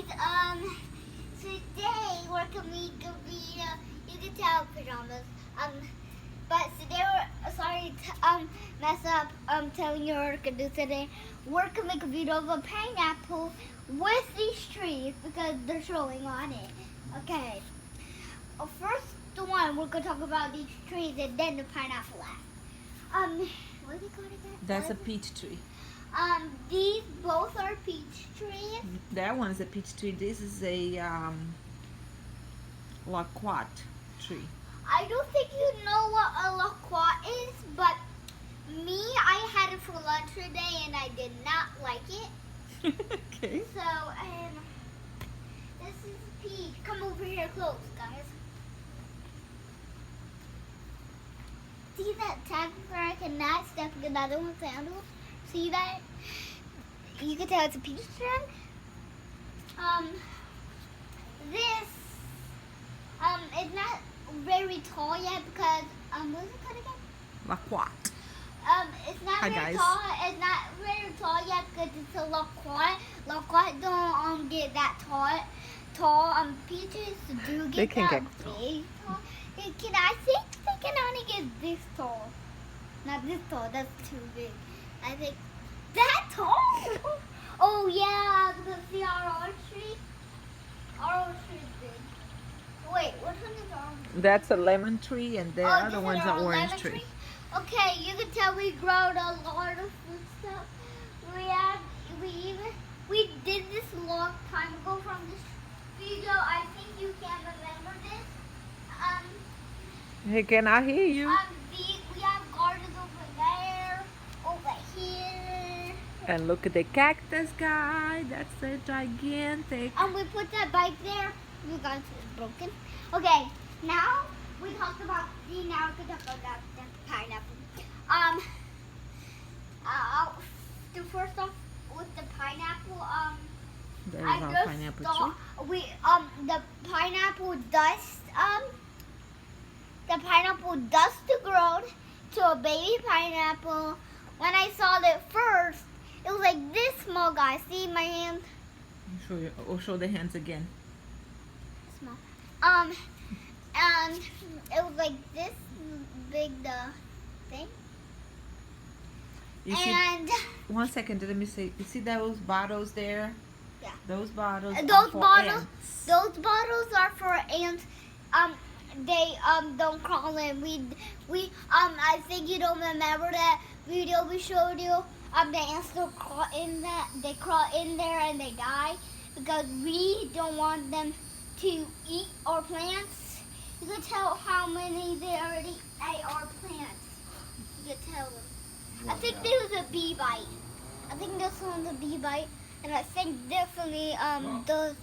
guys, today we're gonna make a video. You can tell pajamas. But today we're sorry to mess up. Telling you what we're gonna do today. We're gonna make a video of a pineapple with these trees because they're showing on it. Okay. First the one we're gonna talk about these trees and then the pineapple last. What do you call it again? That's a peach tree. These both are peach trees. That one is a peach tree. This is a loquat tree. I don't think you know what a loquat is, but me, I had it for lunch today and I did not like it. Okay. So, this is peach. Come over here close, guys. See that tag where I cannot step in another one's sandals? See that? You can tell it's a peach tree. This, it's not very tall yet because, what is it called again? Loquat. It's not Hi, very guys. tall. It's not very tall yet because it's a loquat. Loquat don't get that tall. Peaches do get They can that get tall. big tall. I think they can only get this tall. Not this tall. That's too big. I think that tall. Oh yeah, because see our orange tree. Our orange tree is big. Wait, which one is our orange tree? That's a lemon tree, and the other this is one's our an orange lemon tree. Okay, you can tell we grown a lot of food stuff. We did this a long time ago from this video. I think you can remember this. Hey, can I hear you? We have gardens over there, over here. And look at the cactus guy. That's a gigantic. We put that bike there. We got it broken. Okay, now we talked about now we can talk about the pineapple. To first off with the pineapple, There's I our just pineapple thought tree. the pineapple dust grown to a baby pineapple. When I saw it first, it was like this small, guys. See my hand? Show you. Oh, show the hands again. Small. And it was like this big, the thing. You see? And 1 second. Let me see. You see those bottles there? Yeah. Those bottles. those are for bottles, ants. those bottles are for ants. They don't crawl in. I think you don't remember that video we showed you. The ants don't crawl in that. They crawl in there and they die because we don't want them to eat our plants. You can tell how many they already ate our plants. You can tell them. I think there was a bee bite. I think this one's a bee bite, and I think definitely those.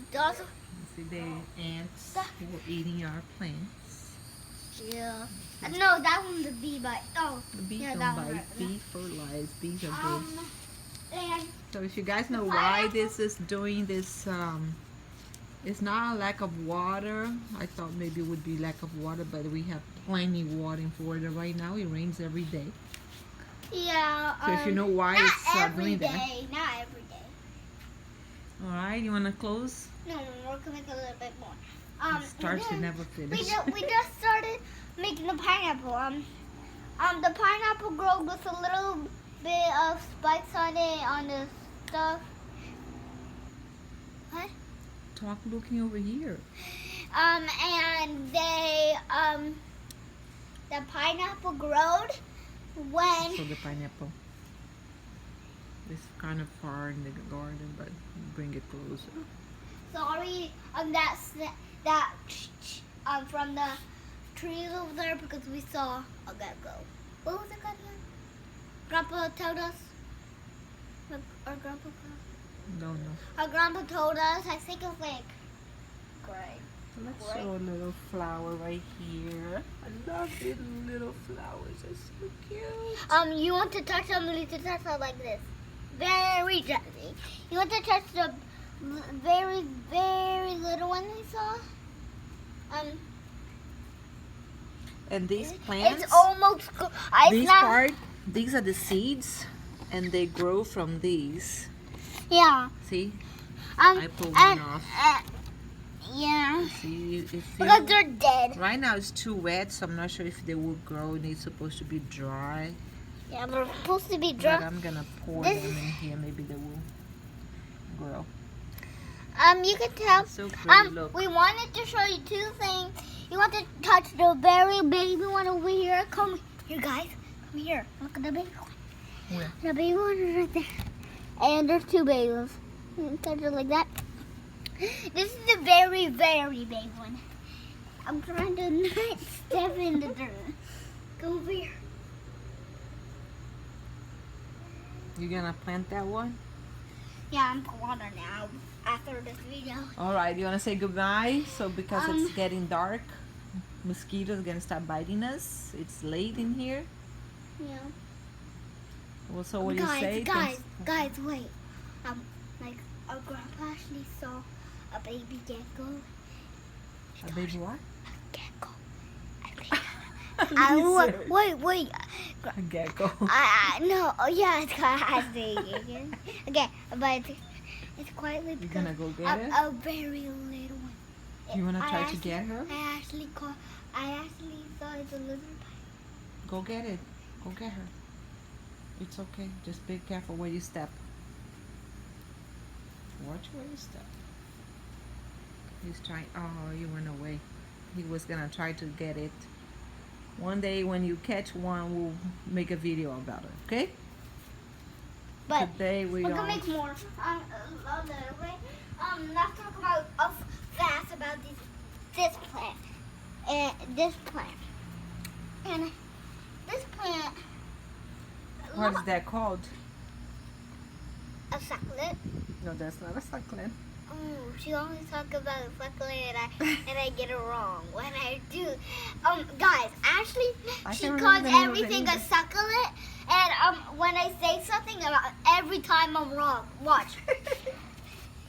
See the ants who were eating our plants. Yeah. No, that one's a bee bite. Oh, The bees yeah, don't that one bite. hurt. Bees fertilize. Bees are good. And So if you guys know why this is doing this, it's not a lack of water. I thought maybe it would be lack of water, but we have plenty water in Florida right now. It rains every day. yeah. So if you know why not it's every doing that. day, not every day. All right, you want to close? No, we're gonna make a little bit more. It starts to never finish. We just started making the pineapple. The pineapple grows with a little bit of spikes on it on the stuff. What? Talk looking over here. And they the pineapple growed when So the pineapple. It's kind of far in the garden, but bring it closer. sorry from the trees over there because we saw a gecko. What was it called again? Grandpa told us. Our grandpa Don't know. Our grandpa told us. I think it was like gray. Let's show a little flower right here. I love little flowers. They're so cute. You want to touch them? You need to touch them like this, very gently. You want to touch the very, very little one we saw. And these plants, It's almost. these are the seeds, and they grow from these. Yeah. See? I pulled one off. Yeah. See, it Because feels, they're dead. right now it's too wet, so I'm not sure if they will grow. It's supposed to be dry. Yeah, they're supposed to be But dry. I'm gonna pour This- them in here. Maybe they will grow. You can tell. So pretty, look. We wanted to show you two things. You want to touch the very baby one over here. Come here, guys. Come here. Look at the baby one. Where? The baby one is right there. And there's two babies. You can touch it like that. This is the very, very big one. I'm trying to not step in the dirt. Go over here. You gonna plant that one? Yeah, I'm water now after this video. All right. You wanna say goodbye? So because it's Um, getting dark, mosquitoes gonna start biting us. It's late in here. Yeah. Well, so what do you say? Guys, wait. Like our grandpa actually saw a baby gecko. A baby what? Gecko. You said Wait. a gecko. No. Oh, yeah, it's I say it again. Okay, but it's quietly You because gonna go get it? a very little one. You wanna I try to actually- get her? I actually thought it's a lizard. Go get it. Go get her. It's okay. Just be careful where you step. Watch where you step. He's trying. Oh, you went away. He was gonna try to get it. One day when you catch one, we'll make a video about it. Okay? But Today we we're are. gonna make more. Okay. Let's talk about fast about this plant and this plant and this plant. What is that called? A succulent. No, that's not a succulent. Oh, she always talks about a succulent and I get it wrong when I do. Guys, Ashley, I she can't calls remember the name of it everything a either. succulent, and when I say something, every time I'm wrong. Watch.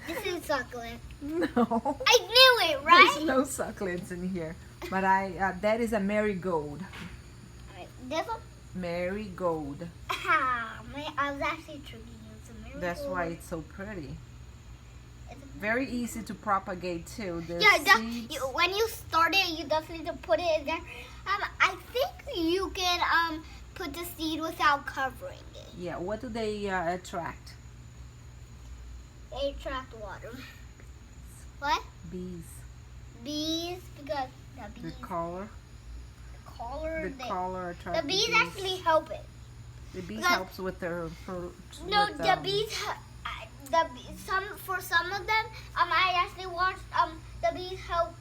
This is succulent. No. I knew it, right? There's no succulents in here. But that is a marigold. Alright, this one. Marigold. I was actually tricking you. It's a miracle. That's why it's so pretty. It's a- Very easy to propagate too. The Yeah, seeds. when you start it, you just need to put it in there. I think you can put the seed without covering it. Yeah, what do they attract? They attract water. What? Bees. Bees, because the The bees, color. color, The color attracts the bees actually help it. The bees because- helps with their fruits. No, with, the bees. For some of them, I actually watched the bees help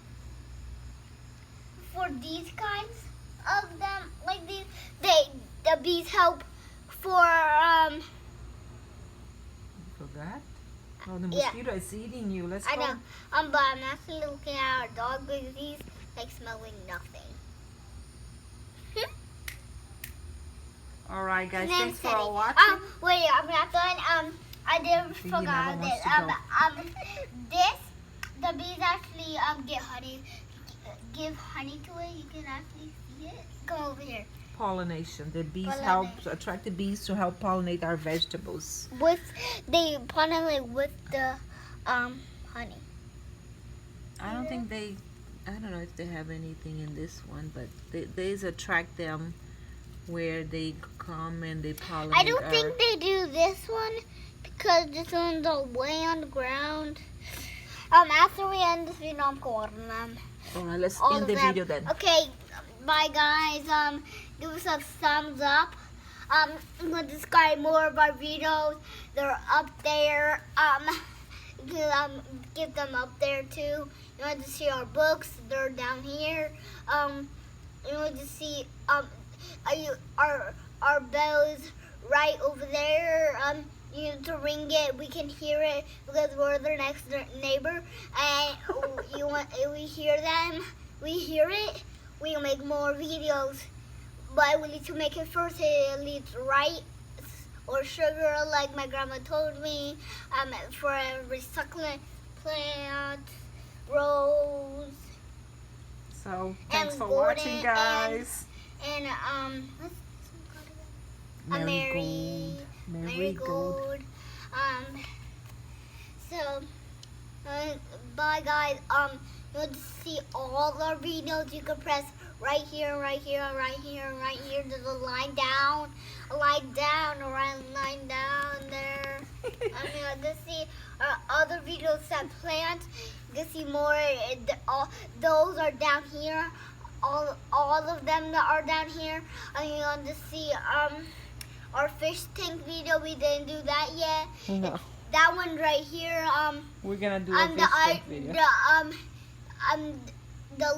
for these kinds of them. Like the bees help for Forgot? Oh, the Yeah. mosquito is eating you. Let's I go. know. But I'm actually looking at our dog because he's like smelling nothing. All right, guys. His name's Thanks for Teddy. watching. Wait, I'm not done. I did he forgot never this. wants This the bees actually get honey, give honey to it. You can actually see it. Come over here. Pollination. The bees Pollinate. help attract the bees to help pollinate our vegetables. They pollinate with the honey. I don't think they. I don't know if they have anything in this one, but these attract them where they come and they pollinate. I don't our- think they do this one because this one's way on the ground. After we end this video, I'm calling them. All right, let's All end of the them. video then. Okay, bye guys. Give us a thumbs up. I'm going to subscribe more of our videos. They're up there. Give them up there too. You want to see our books? They're down here. You want to see our bells right over there. You need to ring it. We can hear it because we're their next neighbor, and we hear them. We hear it. We'll make more videos, but we need to make it first. It needs rice or sugar, like my grandma told me. For every succulent plant, rose, So thanks and for golden, watching, guys. and what's a Marigold. marigold. So Bye guys. You want to see all our videos? You can press right here, right here, right here, right here. There's a line down, a line down, a line down there. To see other videos that plant. You can see more. All those are down here. All of them that are down here. And you want to see our fish tank video. We didn't do that yet. No. That one right here. We're gonna do a fish tank video. The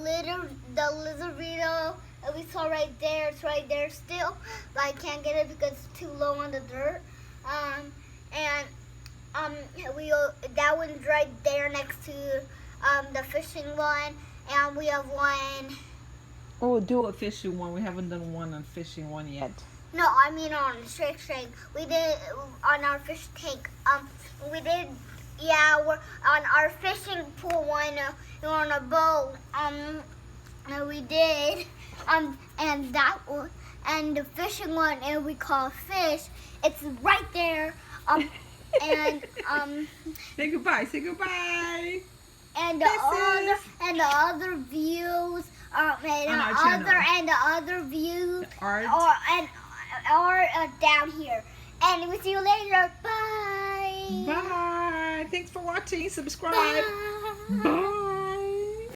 lizard video that we saw right there. It's right there still, but I can't get it because it's too low on the dirt. That one's right there next to the fishing one, and we have one. Oh, do a fishing one. We haven't done one on fishing one yet. No, I mean on fish tank. We did on our fish tank. We did. Yeah, we're on our fishing pool one. We're on a boat. And we did. And that one, and the fishing one, and we call fish. It's right there. And Say goodbye. Say goodbye. And Kisses. the other views, channel. the other views Art. are down here. And we'll see you later. Bye. Bye. Thanks for watching. Subscribe. Bye. Bye.